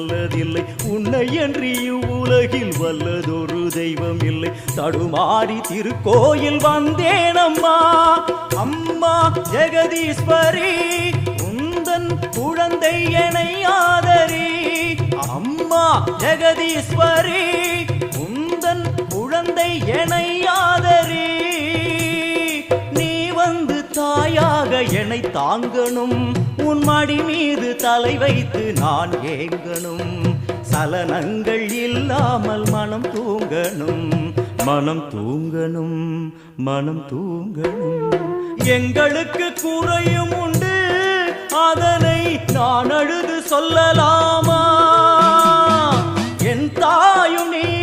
நல்லதில்லை. உன்னை என்று இவ்வுலகில் வல்லதொரு தெய்வம் இல்லை. தடுமாறி திருக்கோயில் வந்தேனம்மா. அம்மா ஜெகதீஸ்வரி உந்தன் குழந்தை என்னை ஆதரி. அம்மா ஜெகதீஸ்வரி உந்தன் குழந்தை என்னை ஆதரி. தாயாக என்னை தாங்கணும். உன் மடி மீது தலை வைத்து நான் ஏங்கணும். சலனங்கள் இல்லாமல் மனம் தூங்கணும். மனம் தூங்கணும். மனம் தூங்கணும். எங்களுக்கு குறையும் உண்டு, அதனை நான் அழுது சொல்லலாமா? என் தாயும் நீ